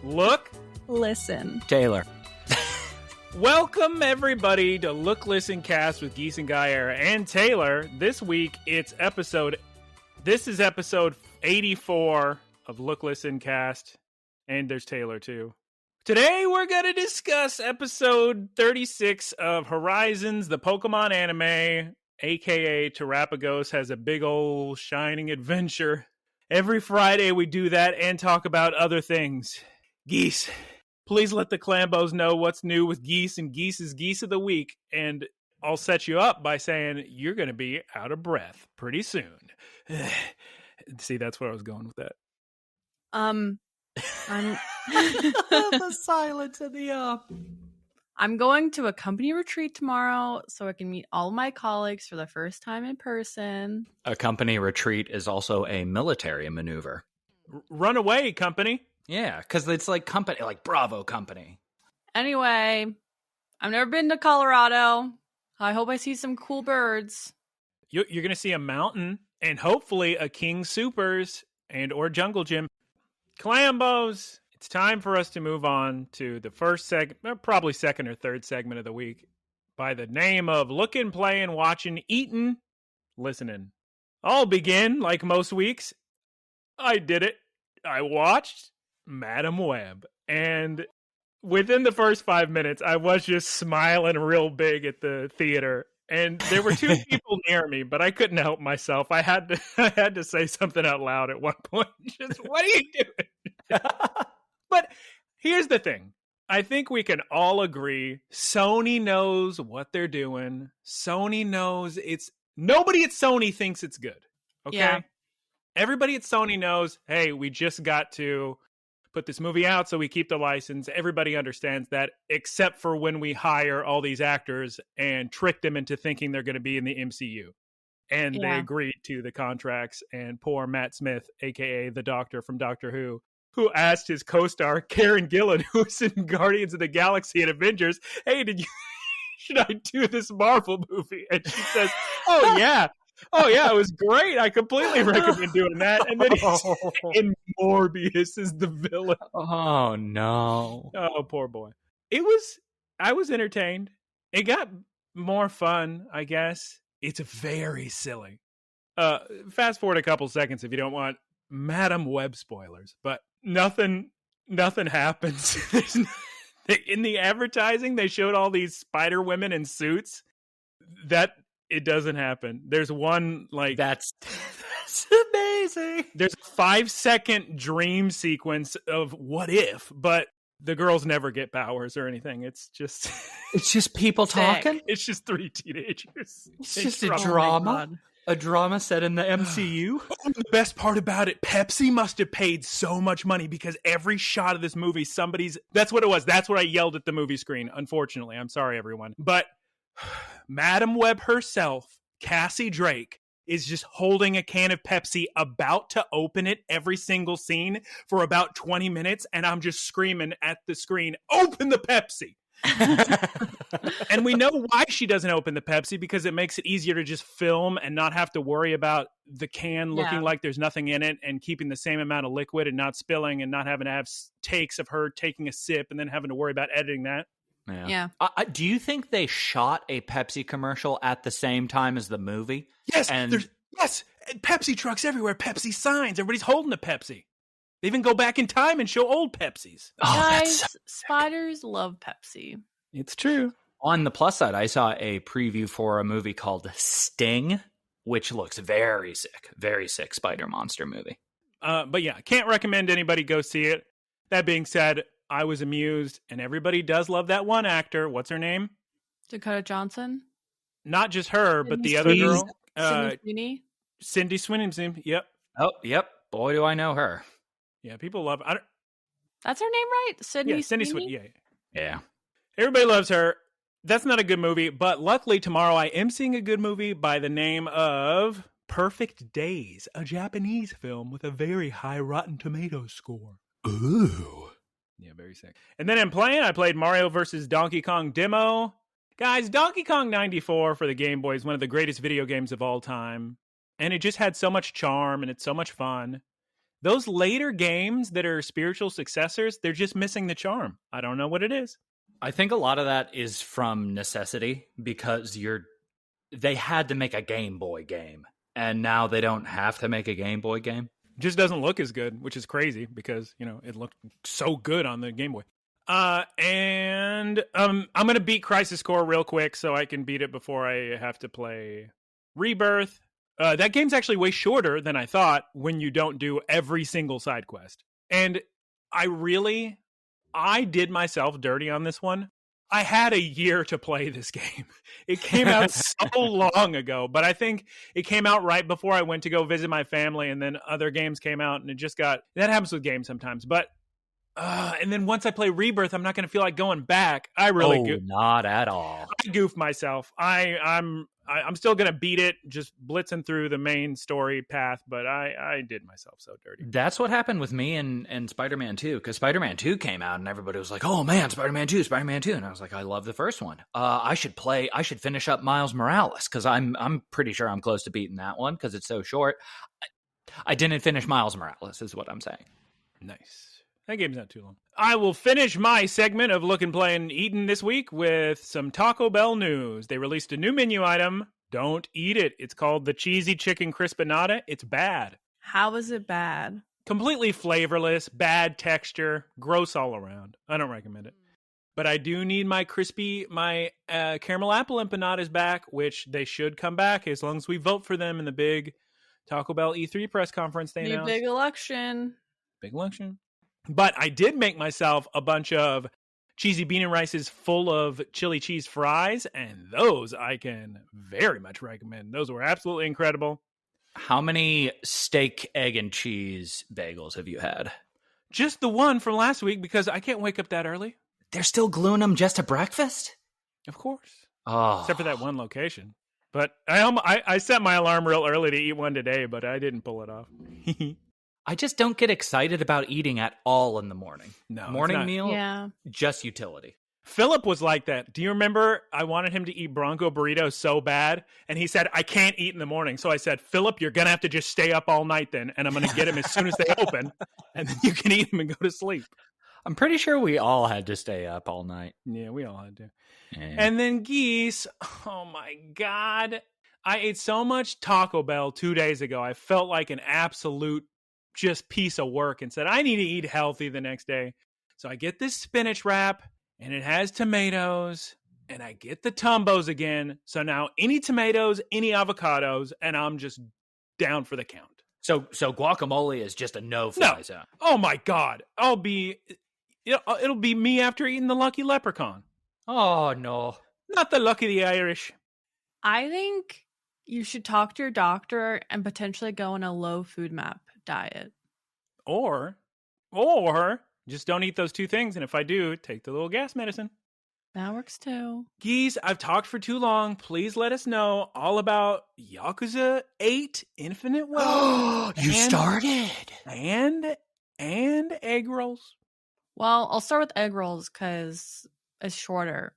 Look, listen. Taylor. Welcome everybody to Look, Listen, Cast with Geese Guyera and Taylor. This week this is episode 84 of Look, Listen, Cast, and there's Taylor too. Today we're going to discuss episode 36 of Horizons, the Pokemon anime, aka Terapagos has a big old shining adventure. Every Friday we do that and talk about other things. Geese, please let the Clambos know what's new with Geese and Geese's Geese of the Week, and I'll set you up by saying you're going to be out of breath pretty soon. See, that's where I was going with that. I'm The silence in the I'm going to a company retreat tomorrow so I can meet all of my colleagues for the first time in person. A company retreat is also a military maneuver. Run away, company. Yeah, because it's like company, like Bravo company. Anyway, I've never been to Colorado. I hope I see some cool birds. You're going to see a mountain and hopefully a King Supers and or Jungle Gym. Clambos, it's time for us to move on to the first segment, probably second or third segment of the week, by the name of Lookin', Playin', Watchin', Eatin', Listening. I'll begin, like most weeks. I did it. I watched Madam Web, and within the first 5 minutes, I was just smiling real big at the theater. And there were two people near me, but I couldn't help myself. I had to say something out loud at one point. Just, what are you doing? But here's the thing. I think we can all agree Sony knows what they're doing. Sony knows nobody at Sony thinks it's good. Okay? Yeah. Everybody at Sony knows, hey, we just got to put this movie out so we keep the license. Everybody understands that, except for when we hire all these actors and trick them into thinking they're going to be in the MCU. And they agreed to the contracts, and poor Matt Smith, a.k.a. the Doctor from Doctor Who asked his co-star, Karen Gillan, who's in Guardians of the Galaxy and Avengers, hey, should I do this Marvel movie? And she says, oh, yeah, it was great. I completely recommend doing that. And then he's in Morbius is the villain. Oh, no. Oh, poor boy. I was entertained. It got more fun, I guess. It's very silly. Fast forward a couple seconds if you don't want Madam Web spoilers, but nothing happens. In the advertising, they showed all these spider women in suits. That it doesn't happen. There's one like that's amazing. There's a 5-second dream sequence of what if, but the girls never get powers or anything. It's just people talking. It's just three teenagers. It's just a drama. A drama set in the MCU. The best part about it, Pepsi must have paid so much money because every shot of this movie, that's what it was. That's what I yelled at the movie screen. Unfortunately, I'm sorry, everyone. But Madam Web herself, Cassie Drake, is just holding a can of Pepsi, about to open it every single scene for about 20 minutes. And I'm just screaming at the screen, open the Pepsi. And we know why she doesn't open the Pepsi, because it makes it easier to just film and not have to worry about the can looking like there's nothing in it and keeping the same amount of liquid and not spilling and not having to have takes of her taking a sip and then having to worry about editing that. Yeah. Do you think they shot a Pepsi commercial at the same time as the movie? Yes. Yes. Pepsi trucks everywhere. Pepsi signs. Everybody's holding a Pepsi. They even go back in time and show old Pepsis. Guys, spiders love Pepsi. It's true. On the plus side, I saw a preview for a movie called Sting, which looks very sick spider monster movie. But yeah, can't recommend anybody go see it. That being said, I was amused, and everybody does love that one actor. What's her name? Dakota Johnson. Not just her, but the other girl. Sydney Sweeney. Cindy Sweeney. Yep. Oh, yep. Boy, do I know her. Yeah, people love her. That's her name, right? Sydney Sweeney. Yeah. Everybody loves her. That's not a good movie, but luckily tomorrow I am seeing a good movie by the name of Perfect Days, a Japanese film with a very high Rotten Tomatoes score. Ooh. Yeah, very sick. And then I played Mario vs. Donkey Kong Demo. Guys, Donkey Kong 94 for the Game Boy is one of the greatest video games of all time. And it just had so much charm and it's so much fun. those later games that are spiritual successors, they're just missing the charm. I don't know what it is. I think a lot of that is from necessity because they had to make a Game Boy game, and now they don't have to make a Game Boy game. Just doesn't look as good, which is crazy because, it looked so good on the Game Boy. And I'm going to beat Crisis Core real quick so I can beat it before I have to play Rebirth. That game's actually way shorter than I thought when you don't do every single side quest. And I did myself dirty on this one. I had a year to play this game. It came out so long ago, but I think it came out right before I went to go visit my family, and then other games came out, and that happens with games sometimes. But and then once I play Rebirth, I'm not going to feel like going back. I really not at all. I goofed myself. I'm still going to beat it, just blitzing through the main story path, but I did myself so dirty. That's what happened with me and Spider-Man 2, because Spider-Man 2 came out and everybody was like, oh man, Spider-Man 2. And I was like, I love the first one. I should finish up Miles Morales, because I'm pretty sure I'm close to beating that one because it's so short. I didn't finish Miles Morales is what I'm saying. Nice. That game's not too long. I will finish my segment of Lookin', Playin', Eatin' this week with some Taco Bell news. They released a new menu item. Don't eat it. It's called the Cheesy Chicken Crispinata. It's bad. How is it bad? Completely flavorless, bad texture, gross all around. I don't recommend it. But I do need my caramel apple empanadas back, which they should come back as long as we vote for them in the big Taco Bell E3 press conference they announced. Big election. Big election. But I did make myself a bunch of cheesy bean and rices full of chili cheese fries, and those I can very much recommend. Those were absolutely incredible. How many steak, egg, and cheese bagels have you had? Just the one from last week, because I can't wake up that early. They're still gluing them just to breakfast? Of course. Oh. Except for that one location. But I set my alarm real early to eat one today, but I didn't pull it off. I just don't get excited about eating at all in the morning. No. Morning meal, yeah. Just utility. Philip was like that. Do you remember I wanted him to eat Bronco burritos so bad? And he said, I can't eat in the morning. So I said, Philip, you're going to have to just stay up all night then. And I'm going to get him as soon as they open. And then you can eat them and go to sleep. I'm pretty sure we all had to stay up all night. Yeah, we all had to. Yeah. And then Geese, oh my God. I ate so much Taco Bell 2 days ago. I felt like an absolute just piece of work and said, I need to eat healthy the next day. So I get this spinach wrap and it has tomatoes and I get the tumbos again. So now any tomatoes, any avocados, and I'm just down for the count. So guacamole is just a no-fly zone. Oh my God. It'll be me after eating the Lucky Leprechaun. Oh no. Not the Lucky the Irish. I think you should talk to your doctor and potentially go on a low food map diet. Or just don't eat those two things. And if I do, take the little gas medicine. That works too. Geese, I've talked for too long. Please let us know all about Yakuza 8 Infinite Wealth. You started. And egg rolls. Well, I'll start with egg rolls because it's shorter.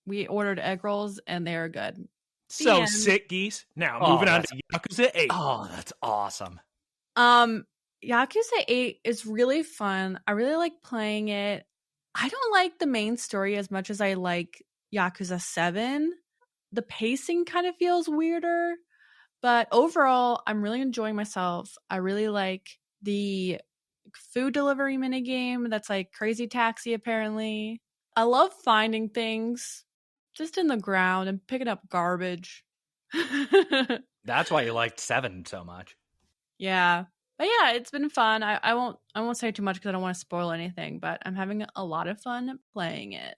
We ordered egg rolls and they are good. So sick, Geese. Now, moving on to Yakuza 8. Oh, that's awesome. Yakuza 8 is really fun. I really like playing it. I don't like the main story as much as I like Yakuza 7. The pacing kind of feels weirder, but overall, I'm really enjoying myself. I really like the food delivery minigame that's like Crazy Taxi, apparently. I love finding things just in the ground and picking up garbage. That's why you liked 7 so much. Yeah. But yeah, it's been fun. I won't say too much because I don't want to spoil anything, but I'm having a lot of fun playing it.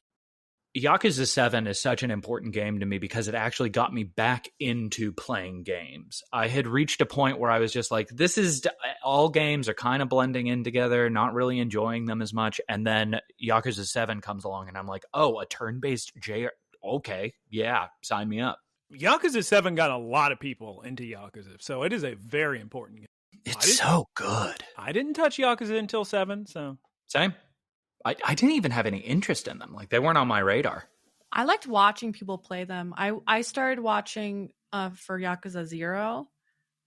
Yakuza 7 is such an important game to me because it actually got me back into playing games. I had reached a point where I was just like, all games are kind of blending in together, not really enjoying them as much. And then Yakuza 7 comes along and I'm like, oh, a turn-based JR. Okay, yeah, sign me up. Yakuza 7 got a lot of people into Yakuza, so it is a very important game. It's so good. I didn't touch Yakuza until 7, so. Same. I didn't even have any interest in them. Like, they weren't on my radar. I liked watching people play them. I started watching for Yakuza 0.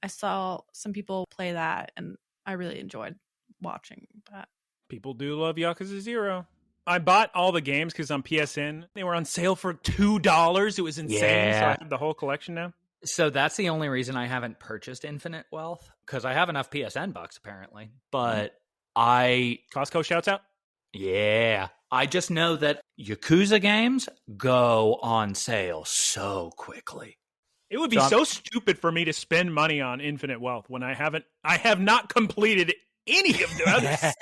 I saw some people play that, and I really enjoyed watching that. People do love Yakuza 0. I bought all the games because on PSN, they were on sale for $2. It was insane. Yeah. So I have the whole collection now. So that's the only reason I haven't purchased Infinite Wealth, because I have enough PSN bucks apparently. But Costco shouts out. Yeah. I just know that Yakuza games go on sale so quickly. It would be so stupid for me to spend money on Infinite Wealth when I have not completed any of the others.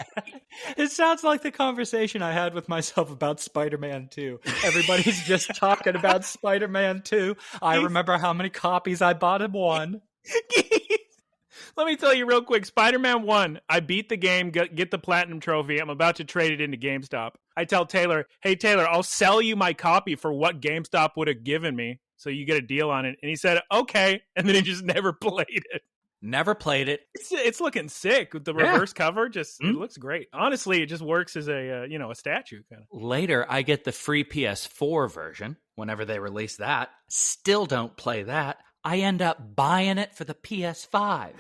It sounds like the conversation I had with myself about Spider-Man 2. Everybody's just talking about Spider-Man 2. I remember how many copies I bought of one. Let me tell you real quick. Spider-Man 1, I beat the game, get the Platinum Trophy. I'm about to trade it into GameStop. I tell Taylor, hey, Taylor, I'll sell you my copy for what GameStop would have given me, so you get a deal on it. And he said, okay. And then he just never played it. Never played it. It's looking sick with the reverse cover. It looks great. Honestly, it just works as a statue kind of. Later, I get the free PS4 version whenever they release that. Still don't play that. I end up buying it for the PS5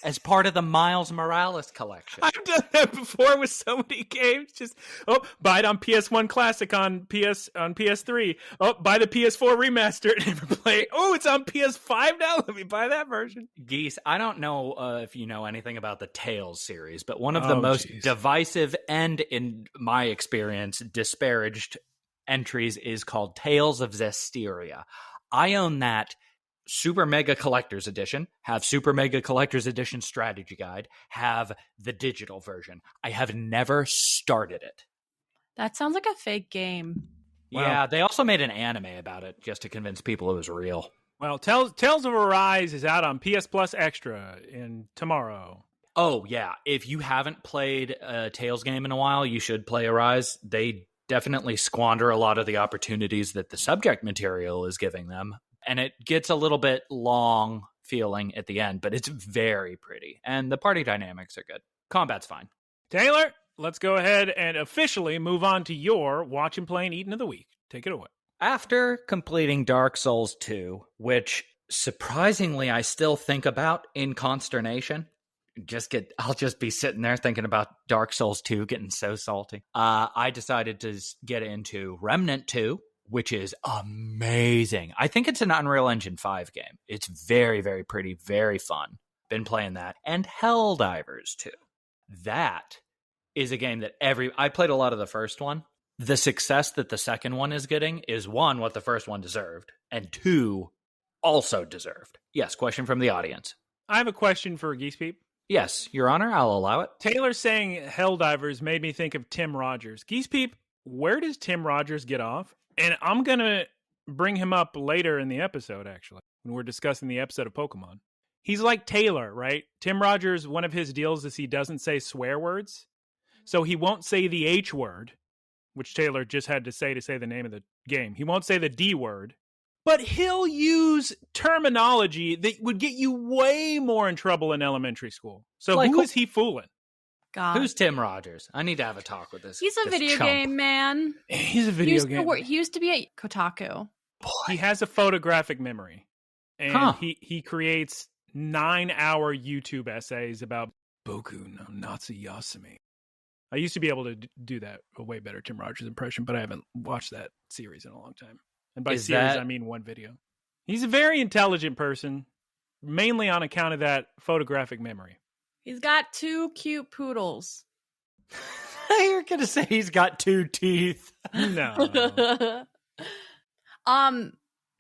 as part of the Miles Morales collection. I've done that before with so many games. Just buy it on PS1 Classic on PS3. Buy the PS4 remaster and never play it. Oh, it's on PS5 now. Let me buy that version. Geese, I don't know if you know anything about the Tales series, but one of the most divisive and, in my experience, disparaged entries is called Tales of Zestiria. I own that Super Mega Collector's Edition, have Super Mega Collector's Edition Strategy Guide, have the digital version. I have never started it. That sounds like a fake game. Yeah, Wow. they also made an anime about it just to convince people it was real. Well, Tales of Arise is out on PS Plus Extra tomorrow. Oh, yeah. If you haven't played a Tales game in a while, you should play Arise. They definitely squander a lot of the opportunities that the subject material is giving them. And it gets a little bit long feeling at the end, but it's very pretty. And the party dynamics are good. Combat's fine. Taylor, let's go ahead and officially move on to your Watch and Play and Eaten of the Week. Take it away. After completing Dark Souls 2, which surprisingly I still think about in consternation, I'll just be sitting there thinking about Dark Souls 2, getting so salty. I decided to get into Remnant 2, which is amazing. I think it's an Unreal Engine 5 game. It's very, very pretty, very fun. Been playing that. And Helldivers 2. That is a game that I played a lot of the first one. The success that the second one is getting is, one, what the first one deserved, and two, also deserved. Yes, question from the audience. I have a question for Geese Peep. Yes, Your Honor, I'll allow it. Taylor saying Helldivers made me think of Tim Rogers. Geese Peep, where does Tim Rogers get off? And I'm going to bring him up later in the episode, actually, when we're discussing the episode of Pokemon. He's like Taylor, right? Tim Rogers, one of his deals is he doesn't say swear words. So he won't say the H word, which Taylor just had to say the name of the game. He won't say the D word. But he'll use terminology that would get you way more in trouble in elementary school. So who is he fooling? God. Who's Tim Rogers? I need to have a talk with this. He's a video game man. He's a video game. He used to be at Kotaku. Boy. He has a photographic memory. And he creates 9-hour YouTube essays about Boku no Natsuyasumi. I used to be able to do that, a way better Tim Rogers impression, but I haven't watched that series in a long time. And by series, I mean one video. He's a very intelligent person, mainly on account of that photographic memory. He's got 2 cute poodles. You're going to say he's got 2 teeth. No.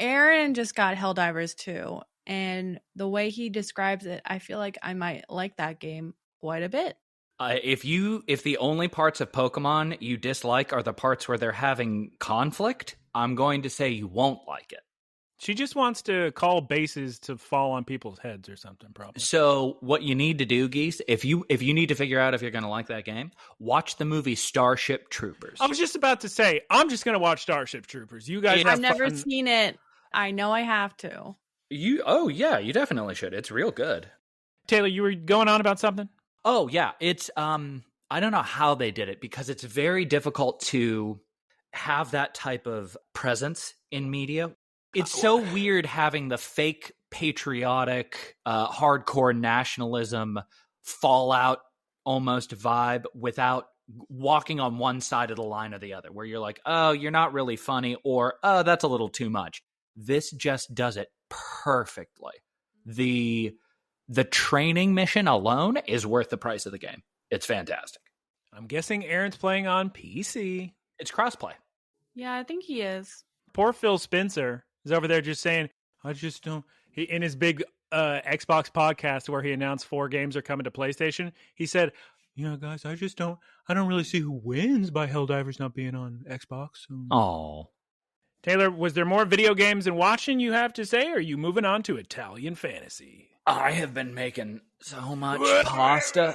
Aaron just got Helldivers 2, and the way he describes it, I feel like I might like that game quite a bit. If the only parts of Pokemon you dislike are the parts where they're having conflict, I'm going to say you won't like it. She just wants to call bases to fall on people's heads or something, probably. So what you need to do, Geese, if you need to figure out if you're going to like that game, watch the movie Starship Troopers. I was just about to say, I'm just going to watch Starship Troopers. You guys I've never seen it. I know I have to. You definitely should. It's real good. Taylor, you were going on about something? Oh, yeah. It's, I don't know how they did it because it's very difficult to have that type of presence in media. It's so weird having the fake patriotic, hardcore nationalism Fallout almost vibe without walking on one side of the line or the other, where you're like, oh, you're not really funny, or oh, that's a little too much. This just does it perfectly. The training mission alone is worth the price of the game. It's fantastic. I'm guessing Aaron's playing on PC. It's crossplay. Yeah, I think he is. Poor Phil Spencer is over there just saying, I just don't. In his big Xbox podcast where he announced 4 games are coming to PlayStation, he said, guys, I don't really see who wins by Helldivers not being on Xbox. Oh. Taylor, was there more video games and watching you have to say, or are you moving on to Italian fantasy? I have been making so much pasta.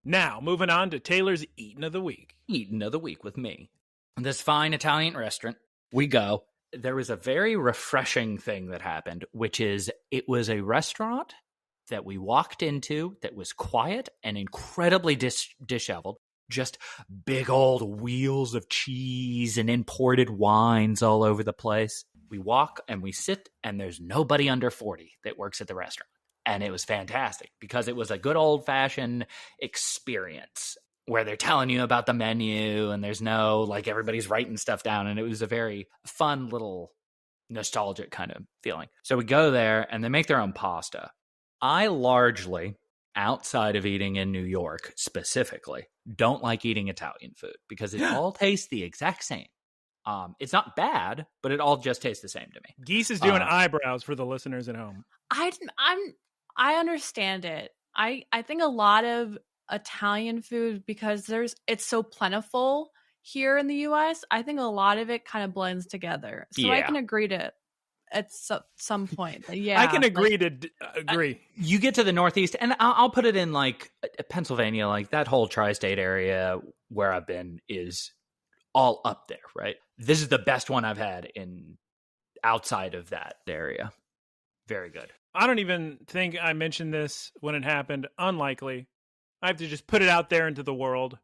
Now, moving on to Taylor's Eatin' of the Week. Eatin' of the Week with me. This fine Italian restaurant, we go. There was a very refreshing thing that happened, which is it was a restaurant that we walked into that was quiet and incredibly disheveled. Just big old wheels of cheese and imported wines all over the place. We walk and we sit, and there's nobody under 40 that works at the restaurant. And it was fantastic because it was a good old-fashioned experience where they're telling you about the menu and there's no, like, everybody's writing stuff down. And it was a very fun little nostalgic kind of feeling. So we go there and they make their own pasta. I largely, outside of eating in New York specifically, don't like eating Italian food because it all tastes the exact same. It's not bad, but it all just tastes the same to me. Geese is doing eyebrows for the listeners at home. I understand it. I think a lot of Italian food, because it's so plentiful here in the US, I think a lot of it kind of blends together. So I can agree to at some point. Yeah, I can agree to agree. You get to the Northeast, and I'll put it in like Pennsylvania, like that whole tri-state area where I've been is all up there, right? This is the best one I've had in outside of that area. Very good. I don't even think I mentioned this when it happened. Unlikely. I have to just put it out there into the world.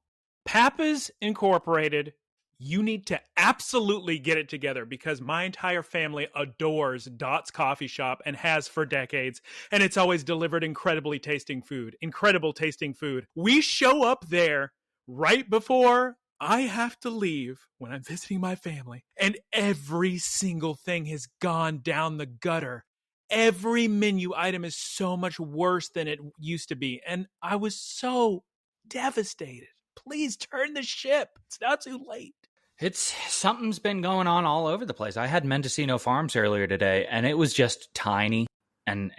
Pappas Incorporated, you need to absolutely get it together because my entire family adores Dot's Coffee Shop and has for decades. And it's always delivered incredible tasting food. We show up there right before I have to leave when I'm visiting my family. And every single thing has gone down the gutter. Every menu item is so much worse than it used to be. And I was so devastated. Please turn the ship. It's not too late. Something's been going on all over the place. I had Mendocino Farms earlier today, and it was just tiny and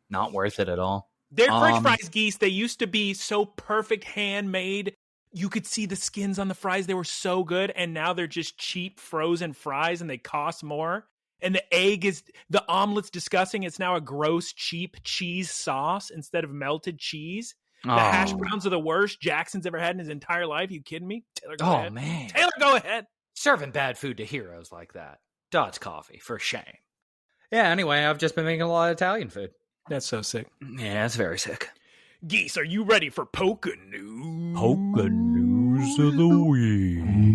not worth it at all. Their French fries, Geese, they used to be so perfect, handmade. You could see the skins on the fries. They were so good. And now they're just cheap frozen fries and they cost more. And the omelet's disgusting. It's now a gross, cheap cheese sauce instead of melted cheese. The hash browns are the worst Jackson's ever had in his entire life. You kidding me? Taylor, go ahead. Man. Taylor, go ahead. Serving bad food to heroes like that. Dot's Coffee, for shame. Yeah, anyway, I've just been making a lot of Italian food. That's so sick. Yeah, it's very sick. Geese, are you ready for Poké News? Poké News of the Week.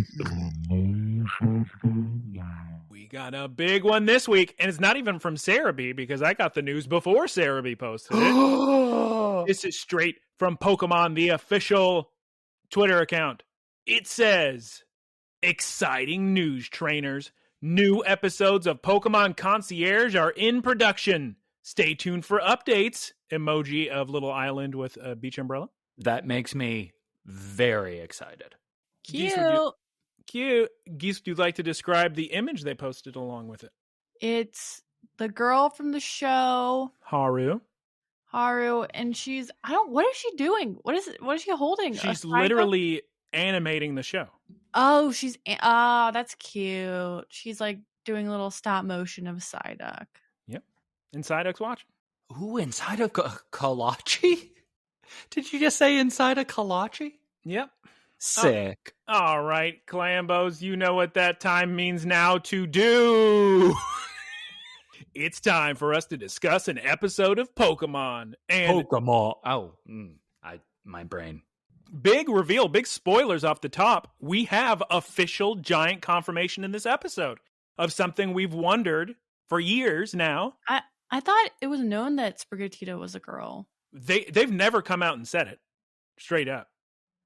We got a big one this week, and it's not even from Sarah B, because I got the news before Sarah B posted it. This is straight from Pokemon, the official Twitter account. It says, exciting news, trainers. New episodes of Pokemon Concierge are in production. Stay tuned for updates. Emoji of little island with a beach umbrella. That makes me very excited. Cute. Geese, would you like to describe the image they posted along with it? It's the girl from the show, Haru, and what is she doing? What is she holding? She's literally animating the show. Oh, that's cute. She's like doing a little stop motion of Psyduck. Yep. And Psyduck's watching. Ooh, inside a kolache? Did you just say inside a kolache? Yep. Sick. All right, Clambos, you know what that time means now to do. It's time for us to discuss an episode of Pokemon. And Pokemon. Oh, my brain. Big reveal, big spoilers off the top. We have official giant confirmation in this episode of something we've wondered for years now. I thought it was known that Sprigatito was a girl. They've never come out and said it straight up.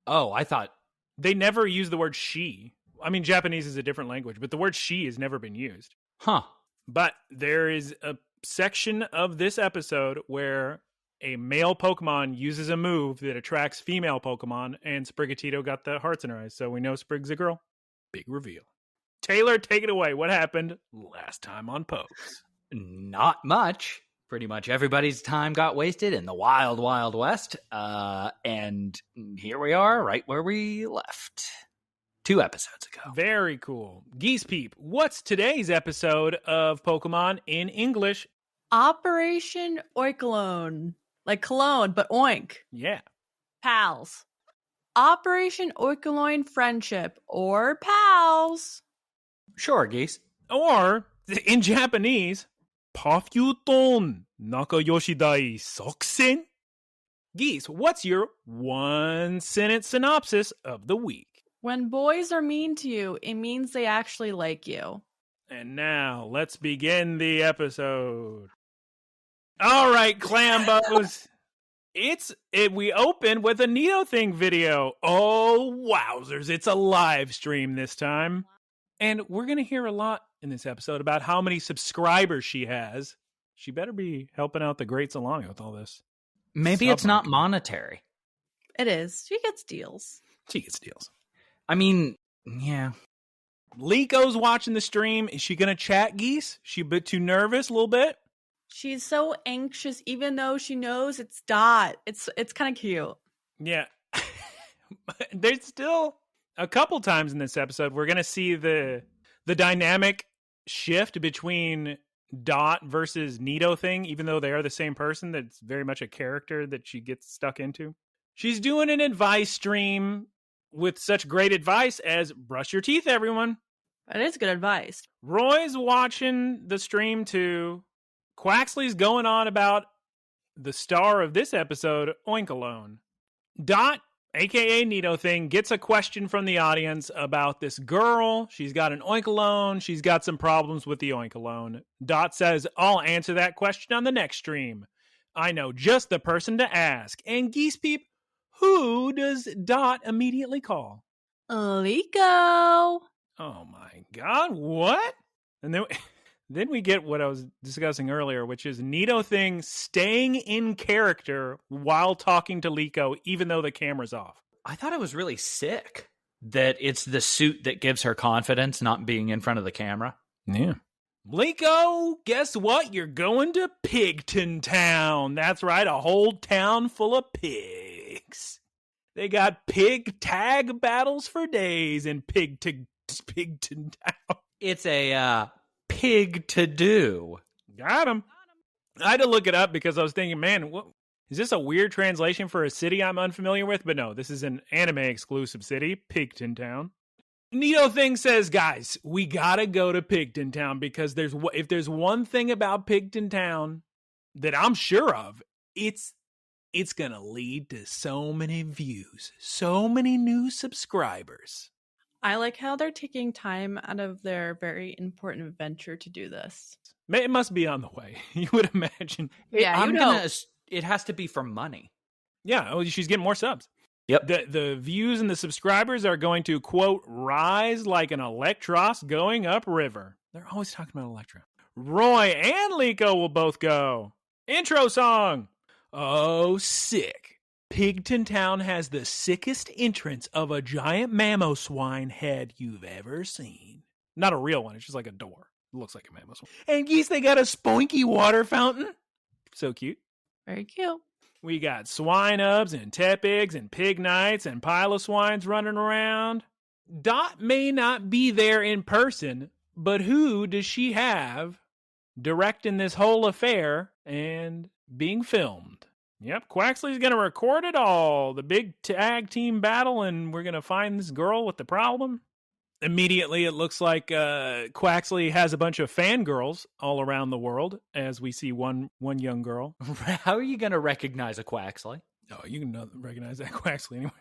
Oh, I thought they never use the word she. I mean, Japanese is a different language, but the word she has never been used. Huh. But there is a section of this episode where a male Pokemon uses a move that attracts female Pokemon, and Sprigatito got the hearts in her eyes, so we know Sprig's a girl. Big reveal. Taylor, take it away. What happened last time on Pokes? Not much. Pretty much everybody's time got wasted in the wild, wild west. And here we are, right where we left 2 episodes ago. Very cool. Geese Peep, what's today's episode of Pokemon in English? Operation Oinkologne. Like cologne, but oink. Yeah. Pals. Operation Oinkologne Friendship, or pals. Sure, Geese. Or, in Japanese, Pafyūton Nakayoshi Daisuke Sen. Geese, what's your 1-sentence synopsis of the week? When boys are mean to you, it means they actually like you. And now, let's begin the episode. All right, Clambos. We open with a Nidothing video. Oh, wowzers. It's a live stream this time. And we're going to hear a lot in this episode about how many subscribers she has. She better be helping out the Great Salami with all this. Maybe it's not monetary. It is. She gets deals. She gets deals. I mean, yeah. Liko's watching the stream. Is she going to chat, Geese? She a bit too nervous, a little bit? She's so anxious, even though she knows it's Dot. It's kind of cute. Yeah. There's still a couple times in this episode we're going to see the dynamic shift between Dot versus Nidothing, even though they are the same person. That's very much a character that she gets stuck into. She's doing an advice stream with such great advice as brush your teeth, everyone. That is good advice. Roy's watching the stream too. Quaxley's going on about the star of this episode, Oinkologne. Dot, a.k.a. Nidothing, gets a question from the audience about this girl. She's got an Oinkologne. She's got some problems with the Oinkologne. Dot says, I'll answer that question on the next stream. I know just the person to ask. And Geese Peep, who does Dot immediately call? Liko. Oh my god, what? And then we get what I was discussing earlier, which is Nidothing staying in character while talking to Liko, even though the camera's off. I thought it was really sick that it's the suit that gives her confidence, not being in front of the camera. Yeah. Liko, guess what? You're going to Pigton Town. That's right, a whole town full of pigs. They got pig tag battles for days in Pigton Town. It's a pig to do. Got him. I had to look it up because I was thinking, man, what is this, a weird translation for a city I'm unfamiliar with? But no, this is an anime exclusive city, Pigton Town. Nidothing says, guys, we gotta go to Pigton Town because if there's one thing about Pigton Town that I'm sure of, it's gonna lead to so many views, so many new subscribers. I like how they're taking time out of their very important adventure to do this. It must be on the way. You would imagine. Yeah, it has to be for money. Yeah, she's getting more subs. Yep. The views and the subscribers are going to, quote, rise like an Electros going upriver. They're always talking about Electro. Roy and Liko will both go. Intro song. Oh, sick. Pigton Town has the sickest entrance of a giant Mamoswine head you've ever seen. Not a real one. It's just like a door. It looks like a Mamoswine. And geez, they got a spunky water fountain. So cute. Very cute. We got swine-ubs and tepigs and pig knights and piloswines running around. Dot may not be there in person, but who does she have directing this whole affair and being filmed? Yep, Quaxley's going to record it all. The big tag team battle, and we're going to find this girl with the problem. Immediately, it looks like Quaxley has a bunch of fangirls all around the world, as we see one young girl. How are you going to recognize a Quaxley? Oh, you can recognize that Quaxley anyway.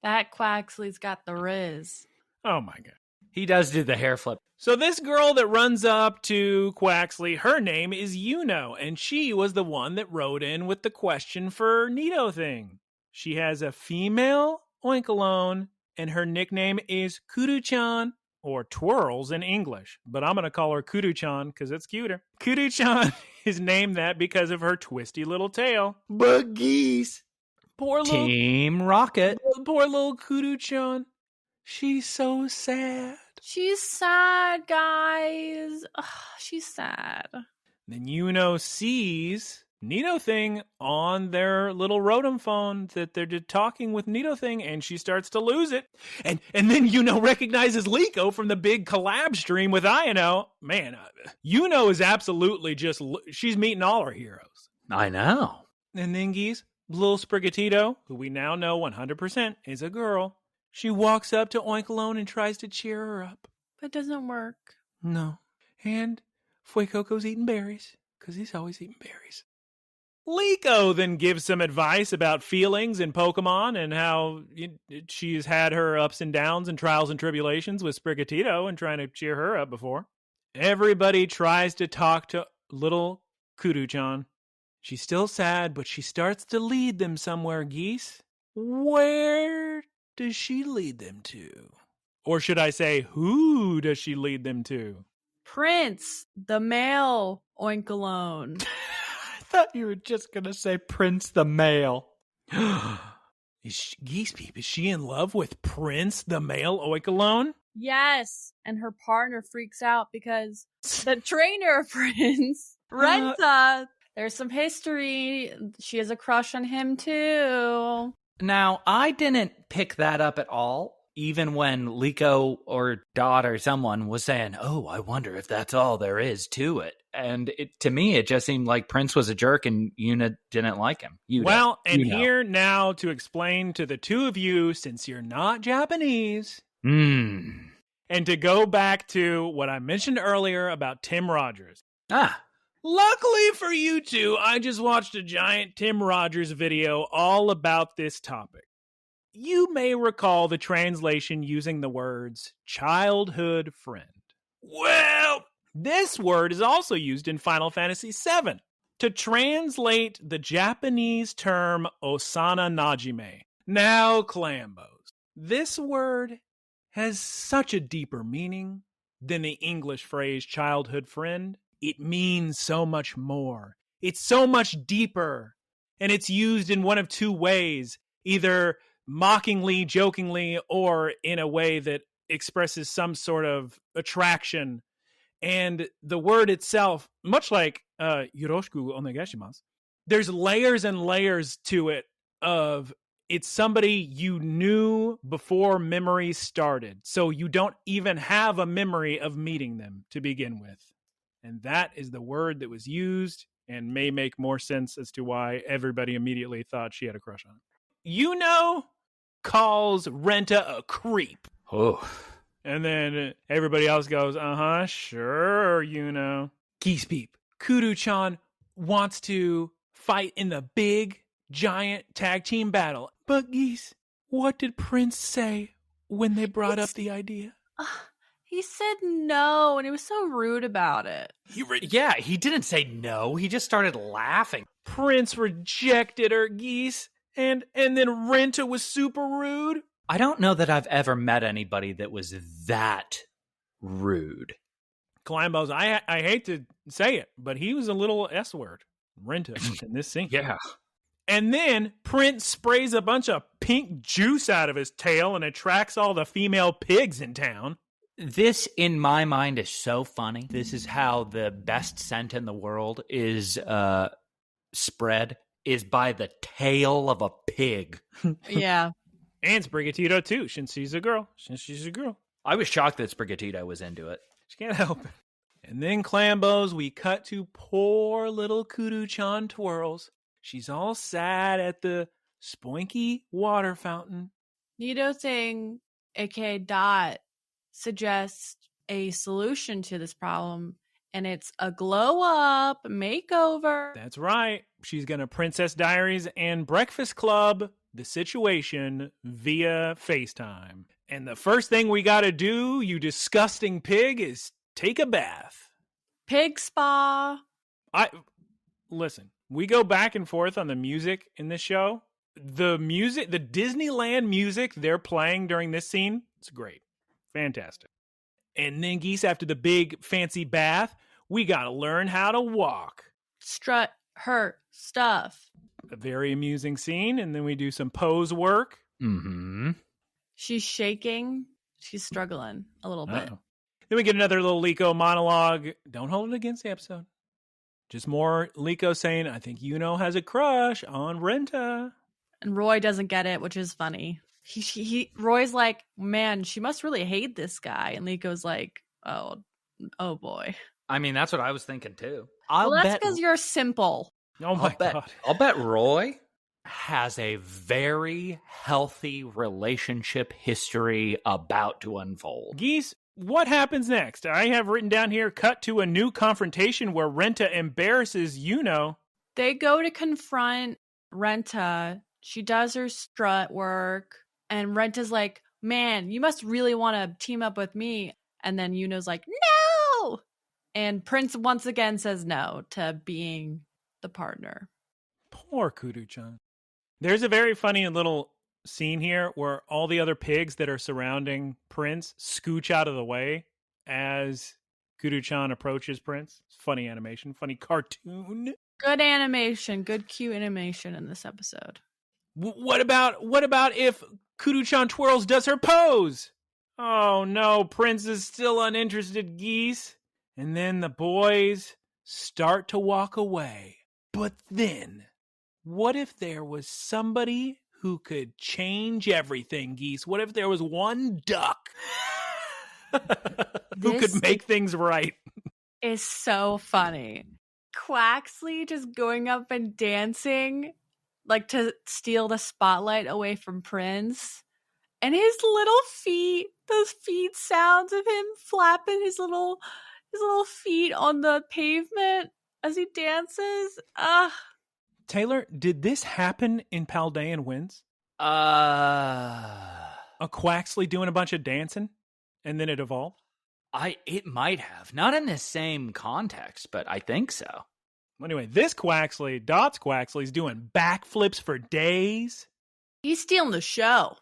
That Quaxley's got the riz. Oh, my God. He does do the hair flip. So this girl that runs up to Quaxley, her name is Yuno, and she was the one that wrote in with the question for Nidothing. She has a female Oinkologne, and her nickname is Kudu-chan, or Twirls in English. But I'm going to call her Kudu-chan because it's cuter. Kudu-chan is named that because of her twisty little tail. But Geese, poor little Team Rocket. poor little Kudu-chan. She's so sad. She's sad, guys. Ugh, she's sad. Then Yuno sees Nidothing on their little Rotom phone that they're just talking with Nidothing, and she starts to lose it. And then Yuno recognizes Liko from the big collab stream with Ino. Man, Yuno is absolutely she's meeting all her heroes. I know. And then Geese, little Sprigatito, who we now know 100% is a girl. She walks up to Oinkologne and tries to cheer her up. But it doesn't work. No. And Fuecoco's eating berries, because he's always eating berries. Liko then gives some advice about feelings in Pokemon and how she's had her ups and downs and trials and tribulations with Sprigatito and trying to cheer her up before. Everybody tries to talk to little Kudu-chan. She's still sad, but she starts to lead them somewhere, Geese. Where does she lead them to? Or should I say, who does she lead them to? Prince, the male Oinkologne. I thought you were just going to say Prince the male. Geese Peep, is she in love with Prince the male Oinkologne? Yes, and her partner freaks out because the trainer Prince, Renta, there's some history. She has a crush on him too. Now, I didn't pick that up at all, even when Liko or Dot or someone was saying, oh, I wonder if that's all there is to it. And to me, it just seemed like Prince was a jerk and Yuna didn't like him. Here now to explain to the two of you, since you're not Japanese, and to go back to what I mentioned earlier about Tim Rogers. Luckily for you two, I just watched a giant Tim Rogers video all about this topic. You may recall the translation using the words childhood friend. Well, this word is also used in Final Fantasy VII to translate the Japanese term Osana Najime. Now, Clambos, this word has such a deeper meaning than the English phrase childhood friend. It means so much more. It's so much deeper, and it's used in one of two ways, either mockingly, jokingly, or in a way that expresses some sort of attraction. And the word itself, much like yoroshiku onegaishimasu, there's layers and layers to it of it's somebody you knew before memories started. So you don't even have a memory of meeting them to begin with. And that is the word that was used and may make more sense as to why everybody immediately thought she had a crush on him. Yuno calls Renta a creep. Oh. And then everybody else goes, sure, Yuno. Geese Peep, Kudu-chan wants to fight in the big, giant tag team battle. But Geese, what did Prince say when they brought up the idea? He said no, and he was so rude about it. He didn't say no. He just started laughing. Prince rejected her, Geese, and then Renta was super rude. I don't know that I've ever met anybody that was that rude. Climbos, I hate to say it, but he was a little S-word, Renta, in this scene. Yeah. And then Prince sprays a bunch of pink juice out of his tail and attracts all the female pigs in town. This, in my mind, is so funny. This is how the best scent in the world is spread, is by the tail of a pig. Yeah. And Sprigatito, too, since she's a girl. I was shocked that Sprigatito was into it. She can't help it. And then, Clambos, we cut to poor little Kudu-chan Twirls. She's all sad at the spoinky water fountain. Nidothing, aka Dot, suggests a solution to this problem, and it's a glow-up makeover. That's right. She's going to Princess Diaries and Breakfast Club the situation via FaceTime. And the first thing we got to do, you disgusting pig, is take a bath. Pig spa. Listen, we go back and forth on the music in this show. The Disneyland music they're playing during this scene, it's great. Fantastic. And then, Geese, after the big fancy bath, we got to learn how to walk. Strut her stuff. A very amusing scene. And then we do some pose work. Mm-hmm. She's shaking. She's struggling a little bit. Then we get another little Liko monologue. Don't hold it against the episode. Just more Liko saying, I think has a crush on Renta. And Roy doesn't get it, which is funny. Roy's like, man, she must really hate this guy. And Liko's like, oh boy. I mean, that's what I was thinking too. That's because you're simple. Oh my God. I'll bet Roy has a very healthy relationship history about to unfold. Geese, what happens next? I have written down here, cut to a new confrontation where Renta embarrasses Yuno. They go to confront Renta. She does her strut work. And Renta's like, man, you must really want to team up with me. And then Yuno's like, no! And Prince once again says no to being the partner. Poor Kudu-chan. There's a very funny little scene here where all the other pigs that are surrounding Prince scooch out of the way as Kudu-chan approaches Prince. Funny animation, funny cartoon. Good animation, good cute animation in this episode. What about if Kudu-chan twirls does her pose? Oh no, Prince is still uninterested, Geese. And then the boys start to walk away. But then, what if there was somebody who could change everything, Geese? What if there was one duck who could make things right? Is so funny. Quaxley just going up and dancing, like to steal the spotlight away from Prince. And his little feet, those feet sounds of him flapping his little feet on the pavement as he dances. Taylor, did this happen in Paldean Winds? A Quaxley doing a bunch of dancing and then it evolved? It might have. Not in the same context, but I think so. Anyway, this Quaxley, Dot's Quaxley's doing backflips for days. He's stealing the show.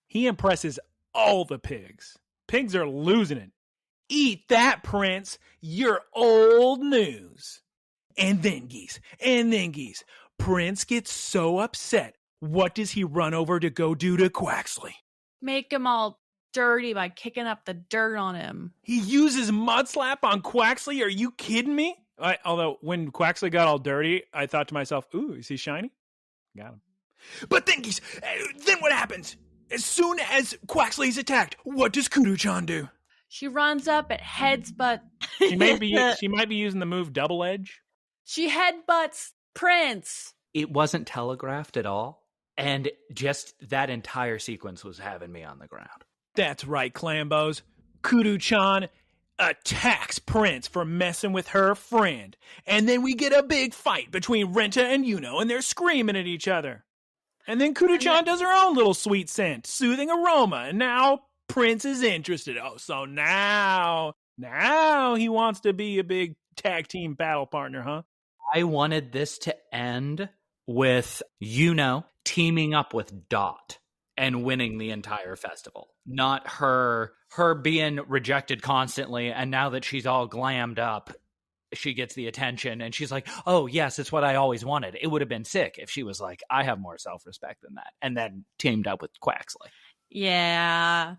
He impresses all the pigs. Pigs are losing it. Eat that, Prince. You're old news. And then Geese. Prince gets so upset. What does he run over to go do to Quaxley? Make him all dirty by kicking up the dirt on him. He uses mud slap on Quaxley? Are you kidding me? Although, when Quaxley got all dirty, I thought to myself, ooh, is he shiny? Got him. But then what happens? As soon as Quaxley's attacked, what does Kudu-chan do? She runs up and headbutts. She might be using the move Double Edge. She headbutts Prince. It wasn't telegraphed at all. And just that entire sequence was having me on the ground. That's right, Clambos. Kudu-chan attacks Prince for messing with her friend. And then we get a big fight between Renta and Yuno, and they're screaming at each other. And then Kudu-chan does her own little sweet scent, soothing aroma, and now Prince is interested. Oh, so now he wants to be a big tag team battle partner, huh? I wanted this to end with Yuno teaming up with Dot and winning the entire festival. Not her being rejected constantly, and now that she's all glammed up, she gets the attention, and she's like, oh, yes, it's what I always wanted. It would have been sick if she was like, I have more self-respect than that, and then teamed up with Quaxley. Yeah.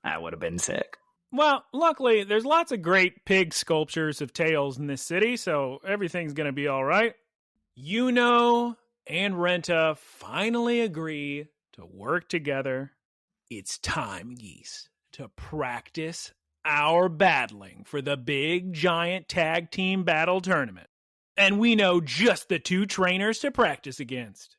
That would have been sick. Well, luckily, there's lots of great pig sculptures of tails in this city, so everything's going to be all right. Yuno and Renta finally agree to work together. It's time, Geese, to practice our battling for the big giant tag team battle tournament. And we know just the two trainers to practice against.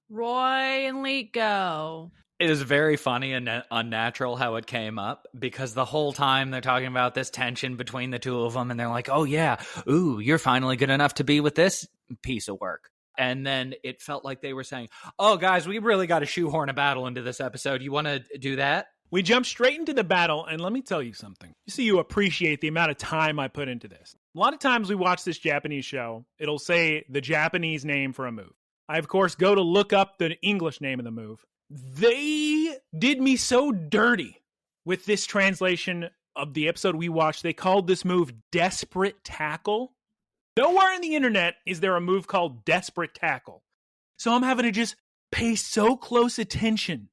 Roy and Liko. It is very funny and unnatural how it came up, because the whole time they're talking about this tension between the two of them, and they're like, oh yeah, ooh, you're finally good enough to be with this piece of work. And then it felt like they were saying, oh guys, we really got to shoehorn a battle into this episode. You want to do that? We jump straight into the battle, and let me tell you something. So you appreciate the amount of time I put into this. A lot of times we watch this Japanese show, it'll say the Japanese name for a move. I, of course, go to look up the English name of the move. They did me so dirty with this translation of the episode we watched. They called this move Desperate Tackle. Nowhere on the internet is there a move called Desperate Tackle. So I'm having to just pay so close attention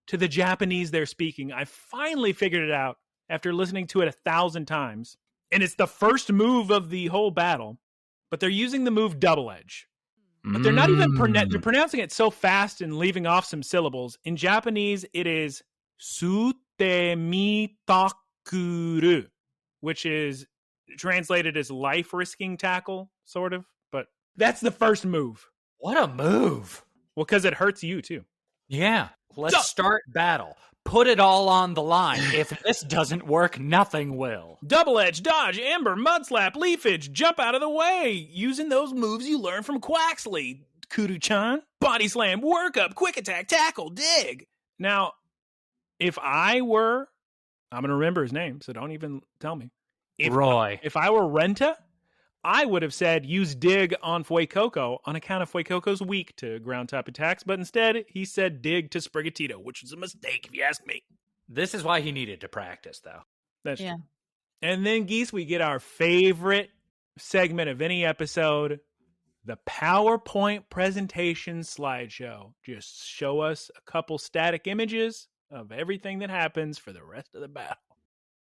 to the Japanese they're speaking. I finally figured it out after listening to it 1,000 times. And it's the first move of the whole battle. But they're using the move Double Edge. But they're not even they're pronouncing it so fast and leaving off some syllables. In Japanese, it is Sutemitakuru, which is translated as life-risking tackle, sort of. But that's the first move. What a move. Well, because it hurts you, too. Yeah. Let's start battle. Put it all on the line. If this doesn't work, nothing will. Double Edge, Dodge, Ember, Mudslap, Leafage, jump out of the way. Using those moves you learn from Quaxley. Kuru-chan, Body Slam, Work Up, Quick Attack, Tackle, Dig. Now, if I were, I'm going to remember his name, so don't even tell me. Roy. If I were Renta, I would have said use Dig on Fuecoco on account of Fuecoco's weak to ground type attacks, but instead he said Dig to Sprigatito, which was a mistake if you ask me. This is why he needed to practice, though. That's true. And then, Geese, we get our favorite segment of any episode, the PowerPoint presentation slideshow. Just show us a couple static images of everything that happens for the rest of the battle.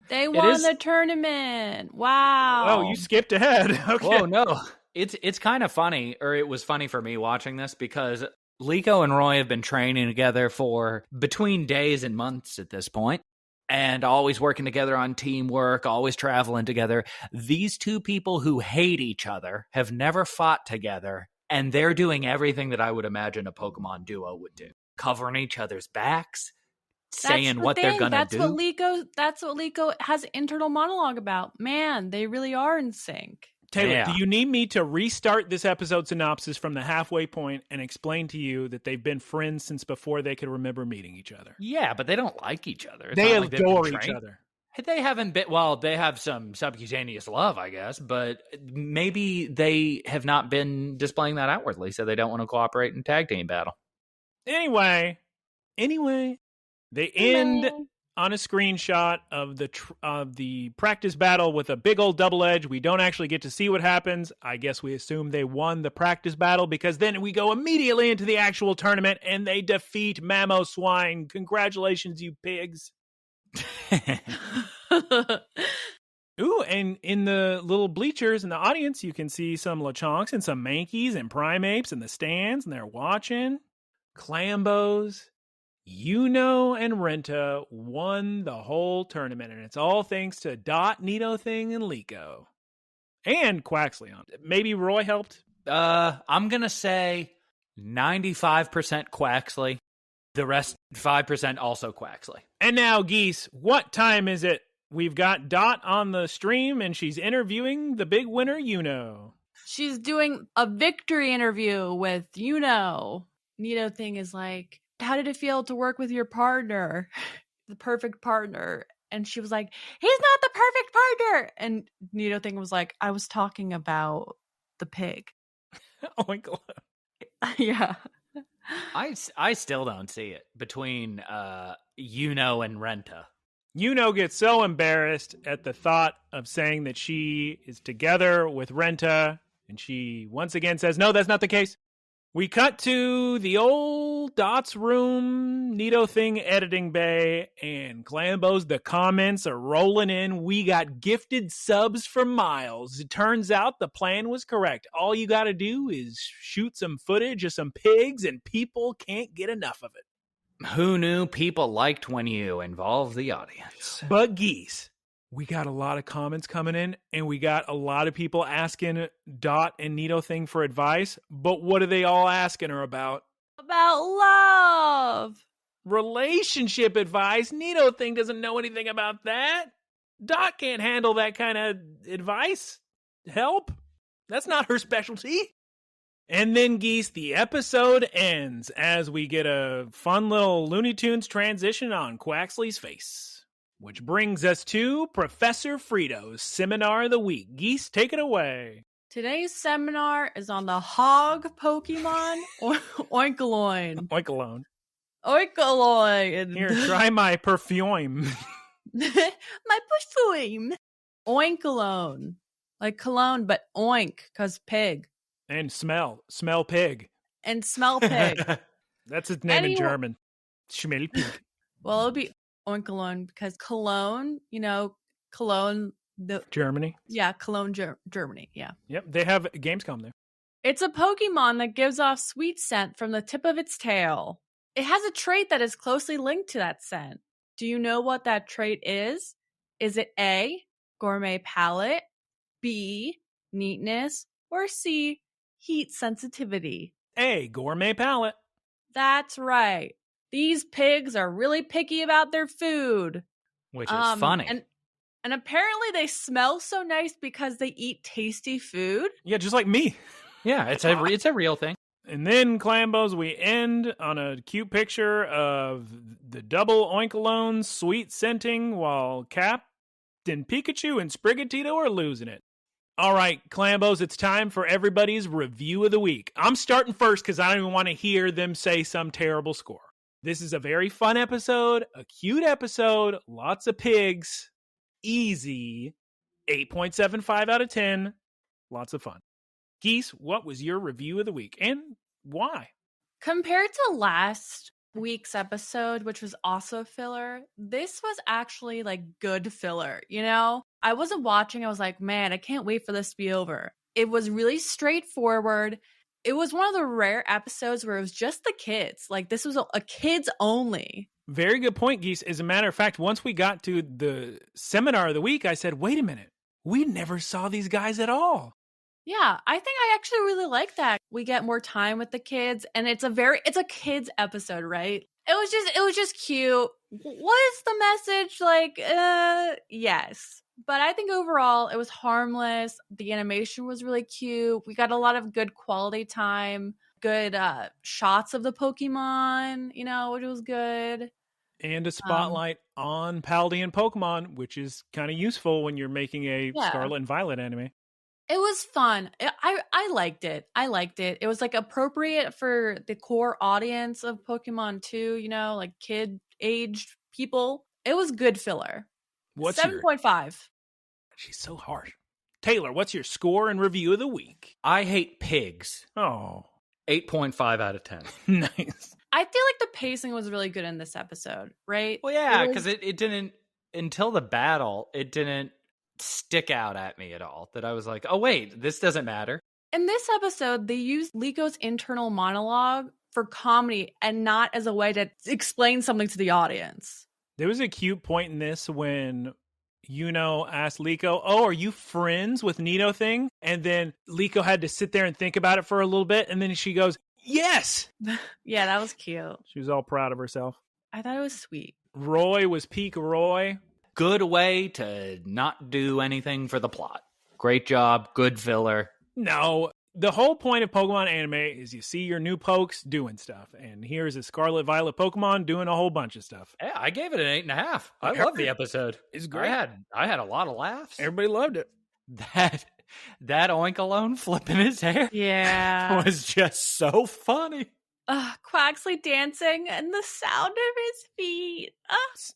They won the tournament. Wow. Oh, you skipped ahead. Okay. Whoa, no. It's kind of funny, or it was funny for me watching this, because Liko and Roy have been training together for between days and months at this point, and always working together on teamwork, always traveling together. These two people who hate each other have never fought together, and they're doing everything that I would imagine a Pokemon duo would do. Covering each other's backs, saying what they're gonna do. That's what Liko has internal monologue about. Man, they really are in sync. Taylor, do you need me to restart this episode synopsis from the halfway point and explain to you that they've been friends since before they could remember meeting each other? Yeah, but they don't like each other. It's they adore each other. They haven't been, well, they have some subcutaneous love, I guess, but maybe they have not been displaying that outwardly, so they don't want to cooperate in tag team battle. Anyway, they end on a screenshot of the practice battle with a big old double edge. We don't actually get to see what happens. I guess we assume they won the practice battle, because then we go immediately into the actual tournament and they defeat Mamoswine. Congratulations, you pigs. Ooh, and in the little bleachers in the audience, you can see some Lechonks and some Mankeys and Primeapes in the stands, and they're watching. Clambos, Yuno, and Renta won the whole tournament, and it's all thanks to Dot, Nidothing, and Liko. And Quaxley. Maybe Roy helped? I'm going to say 95% Quaxley. The rest, 5% also Quaxley. And now, Geese, what time is it? We've got Dot on the stream, and she's interviewing the big winner, Yuno. She's doing a victory interview with Yuno. Nidothing is like, how did it feel to work with your partner? The perfect partner. And she was like, he's not the perfect partner. And Nidothing was like, I was talking about the pig. Oinkologne. Yeah. I still don't see it between Yuno and Renta. Yuno gets so embarrassed at the thought of saying that she is together with Renta, and she once again says, no, that's not the case. We cut to the old Dot's room, Nidothing editing bay, and Clambos, the comments are rolling in. We got gifted subs for miles. It turns out the plan was correct. All you got to do is shoot some footage of some pigs, and people can't get enough of it. Who knew people liked when you involved the audience? But Geese, we got a lot of comments coming in, and we got a lot of people asking Dot and Nidothing for advice. But what are they all asking her about? About love. Relationship advice. Nidothing doesn't know anything about that. Dot can't handle that kind of advice. Help. That's not her specialty. And then, Geese, the episode ends as we get a fun little Looney Tunes transition on Quaxley's face. Which brings us to Professor Frito's Seminar of the Week. Geese, take it away. Today's seminar is on the hog Pokemon, Oinkologne. Oinkologne. Oinkologne. Here, try my perfume. My perfume. Oinkologne. Like cologne, but oink, because pig. And smell pig. And smell pig. That's its name in German. Schmell pig. Well, it would be Oinkologne because Cologne, Cologne. Germany? Yeah, Cologne, Germany. Yeah. Yep, they have Gamescom there. It's a Pokemon that gives off sweet scent from the tip of its tail. It has a trait that is closely linked to that scent. Do you know what that trait is? Is it A, gourmet palate, B, neatness, or C, heat sensitivity? A, gourmet palate. That's right. These pigs are really picky about their food. Which is funny. And apparently they smell so nice because they eat tasty food. Yeah, just like me. Yeah, it's a real thing. And then, Clambos, we end on a cute picture of the double Oinkologne sweet scenting while Captain Pikachu and Sprigatito are losing it. All right, Clambos, it's time for everybody's review of the week. I'm starting first because I don't even want to hear them say some terrible score. This is a very fun episode, a cute episode, lots of pigs, easy, 8.75 out of 10, lots of fun. Geese, what was your review of the week and why? Compared to last week's episode, which was also filler, this was actually like good filler. I wasn't watching. I was like, man, I can't wait for this to be over. It was really straightforward. It was one of the rare episodes where it was just the kids. Like this was a kids only. Very good point, Geese. As a matter of fact, once we got to the seminar of the week, I said, wait a minute. We never saw these guys at all. Yeah, I think I actually really like that. We get more time with the kids, and it's a kids episode, right? It was just cute. What is the message? Like, yes. But I think overall it was harmless. The animation was really cute. We got a lot of good quality time, good shots of the Pokemon, which was good. And a spotlight on Paldean Pokemon, which is kind of useful when you're making a Scarlet and Violet anime. It was fun. I liked it. It was like appropriate for the core audience of Pokemon too, like kid-aged people. It was good filler. What's 7.5. She's so harsh. Taylor, what's your score and review of the week? I hate pigs. Oh. 8.5 out of 10. Nice. I feel like the pacing was really good in this episode, right? Well, yeah, because it didn't, until the battle, it didn't stick out at me at all. That I was like, oh, wait, this doesn't matter. In this episode, they used Liko internal monologue for comedy and not as a way to explain something to the audience. There was a cute point in this when Yuno asked Liko, oh, are you friends with Nito Thing? And then Liko had to sit there and think about it for a little bit. And then she goes, yes. Yeah, that was cute. She was all proud of herself. I thought it was sweet. Roy was peak Roy. Good way to not do anything for the plot. Great job. Good filler. No, the whole point of Pokemon anime is you see your new pokes doing stuff. And here's a Scarlet Violet Pokemon doing a whole bunch of stuff. Yeah, I gave it an 8.5. I love the episode. It's great. I had a lot of laughs. Everybody loved it. That Oinkologne flipping his hair. Yeah. Was just so funny. Quaxley dancing and the sound of his feet.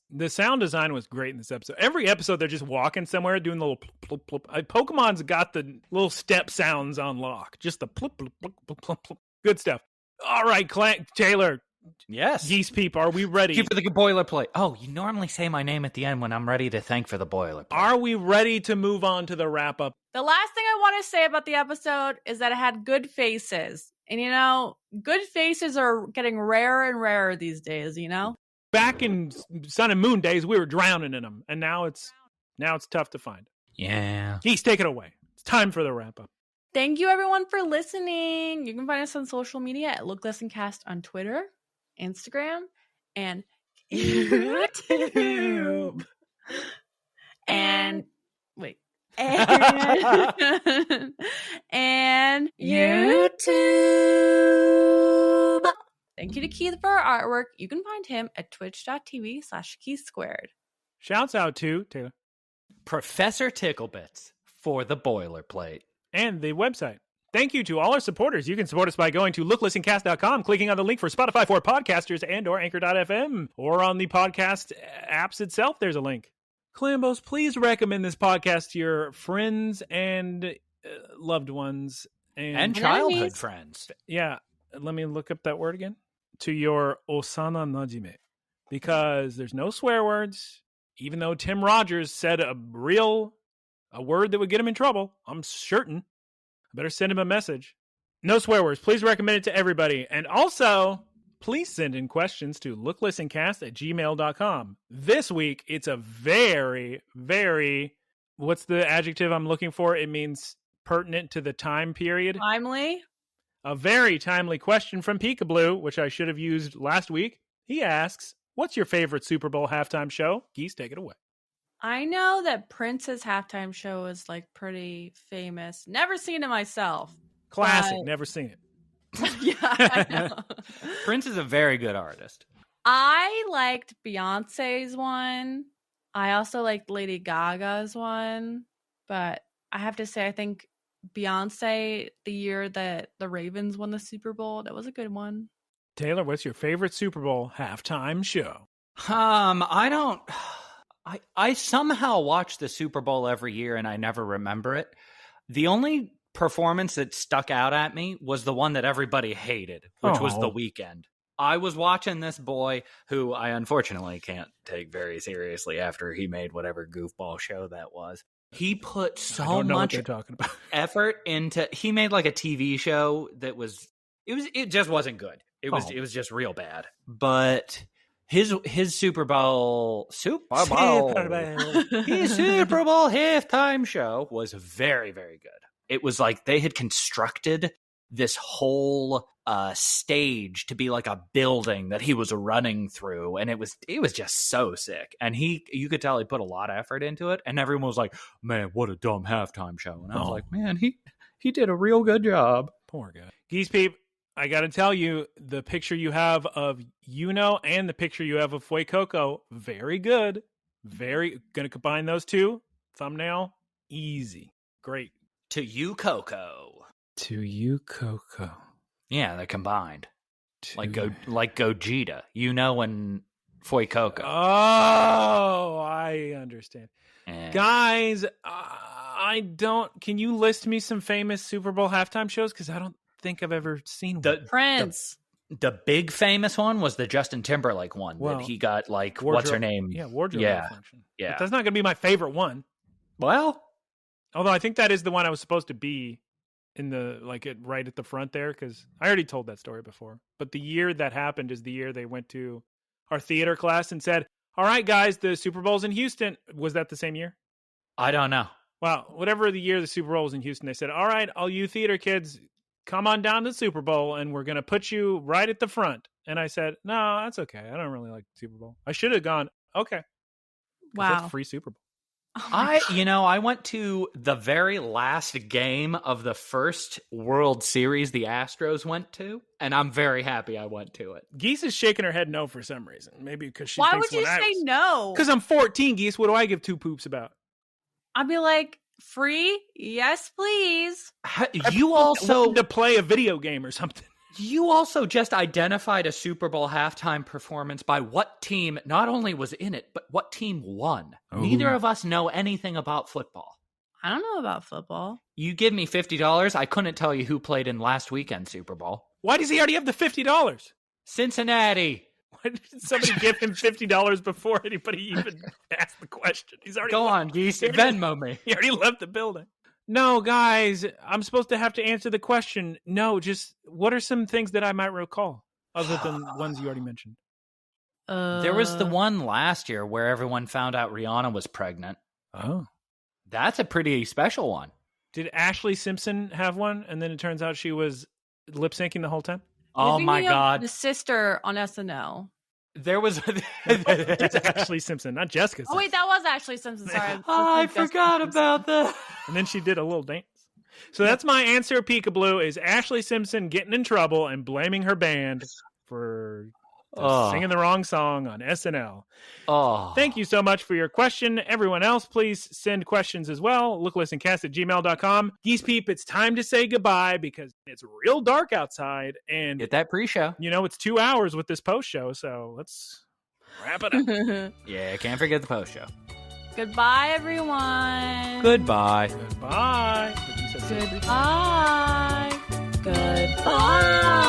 The sound design was great in this episode. Every episode, they're just walking somewhere, doing the little plop, plop, plop. Pokemon's got the little step sounds on lock. Just the plop, plop, plop, plop, plop, plop. Good stuff. All right, Taylor. Yes. Geese Peep, are we ready? Keep for the boilerplate. Oh, you normally say my name at the end when I'm ready to thank for the boilerplate. Are we ready to move on to the wrap-up? The last thing I want to say about the episode is that it had good faces. And, good faces are getting rarer and rarer these days, Back in Sun and Moon days, we were drowning in them. And now it's tough to find. Yeah. Geese, take it away. It's time for the wrap-up. Thank you, everyone, for listening. You can find us on social media at LookListenCast on Twitter, Instagram, and YouTube. And and YouTube. Thank you to Keith for our artwork. You can find him at twitch.tv/KeithSquared. Shouts out to Taylor. Professor Ticklebits for the boilerplate. And the website. Thank you to all our supporters. You can support us by going to looklistencast.com, clicking on the link for Spotify for podcasters and or anchor.fm, or on the podcast apps itself, there's a link. Clambos, please recommend this podcast to your friends and loved ones. And childhood friends. Yeah. Let me look up that word again. To your Osana Najime. Because there's no swear words. Even though Tim Rogers said a word that would get him in trouble, I'm certain. I better send him a message. No swear words. Please recommend it to everybody. And also, please send in questions to looklistencast@gmail.com. This week, it's a very, very, what's the adjective I'm looking for? It means pertinent to the time period. Timely. A very timely question from Peekaboo, which I should have used last week. He asks, what's your favorite Super Bowl halftime show? Geese, take it away. I know that Prince's halftime show is like pretty famous. Never seen it myself. Classic. But... Never seen it. Yeah, I know. Prince is a very good artist. I liked Beyonce's one. I also liked Lady Gaga's one. But I have to say, I think Beyonce, the year that the Ravens won the Super Bowl, that was a good one. Taylor, what's your favorite Super Bowl halftime show? I somehow watch the Super Bowl every year and I never remember it. The only performance that stuck out at me was the one that everybody hated, which was The Weeknd. I was watching this boy who I unfortunately can't take very seriously after he made whatever goofball show that was. He put so much effort into, he made like a TV show that it just wasn't good. It was just real bad. But his Super Bowl halftime show was very, very good. It was like they had constructed this whole stage to be like a building that he was running through, and it was just so sick. And you could tell he put a lot of effort into it, and everyone was like, man, what a dumb halftime show. And I was like, man, he did a real good job. Poor guy. Geese Peep, I gotta tell you, the picture you have of Yuno and the picture you have of Fuecoco, very good. Very gonna combine those two. Thumbnail, easy. Great. To you, Coco. To you, Coco. Yeah, they're combined. Like Gogeta. Yuno and Fuecoco. Oh, I understand. And Guys, can you list me some famous Super Bowl halftime shows? Because I don't think I've ever seen one. Prince. The big famous one was the Justin Timberlake one that he got like, what's her name? Yeah, wardrobe malfunction. Yeah. But that's not going to be my favorite one. Well, although I think that is the one I was supposed to be in right at the front there, because I already told that story before. But the year that happened is the year they went to our theater class and said, all right, guys, the Super Bowl's in Houston. Was that the same year? I don't know. Well, whatever the year the Super Bowl was in Houston, they said, all right, all you theater kids, come on down to the Super Bowl, and we're going to put you right at the front. And I said, no, that's okay. I don't really like the Super Bowl. I should have gone, okay. Wow. That's free Super Bowl. I went to the very last game of the first World Series the Astros went to, and I'm very happy I went to it. Geese is shaking her head no for some reason. Maybe because she Why thinks would you say no? Because I'm 14, Geese. What do I give two poops about? I'd be like, free? Yes, please. You also to play a video game or something. You also just identified a Super Bowl halftime performance by what team not only was in it, but what team won. Oh. Neither of us know anything about football. I don't know about football. You give me $50, I couldn't tell you who played in last weekend's Super Bowl. Why does he already have the $50? Cincinnati. Why did somebody give him $50 before anybody even asked the question? He's already Go on, Geese. Venmo me. He already left the building. No, guys, I'm supposed to have to answer the question. No, just what are some things that I might recall other than ones you already mentioned? There was the one last year where everyone found out Rihanna was pregnant. Oh. That's a pretty special one. Did Ashley Simpson have one, and then it turns out she was lip-syncing the whole time? Oh, my God. The sister on SNL. There was... It's Ashley Simpson, not Jessica Simpson. Oh, wait, that was Ashley Simpson. Sorry. I forgot about that. And then she did a little dance. So that's my answer, Peekaboo, is Ashley Simpson getting in trouble and blaming her band for singing the wrong song on SNL. Thank you so much for your question. Everyone else, please send questions as well. LookListenCast@gmail.com. Geese Peep, it's time to say goodbye because it's real dark outside. And get that pre-show. It's 2 hours with this post-show, so let's wrap it up. Yeah, can't forget the post-show. Goodbye, everyone. Goodbye. Goodbye. Goodbye. Goodbye.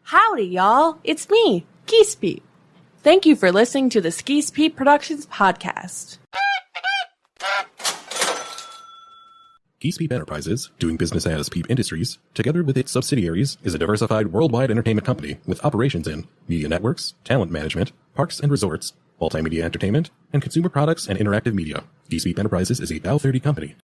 Howdy, y'all. It's me, Geese Peep. Thank you for listening to the Geese Peep Productions podcast. Geese Peep Enterprises, doing business as Peep Industries, together with its subsidiaries, is a diversified worldwide entertainment company with operations in media networks, talent management, parks and resorts, multimedia entertainment, and consumer products and interactive media. Geese Peep Enterprises is a Bell 30 company.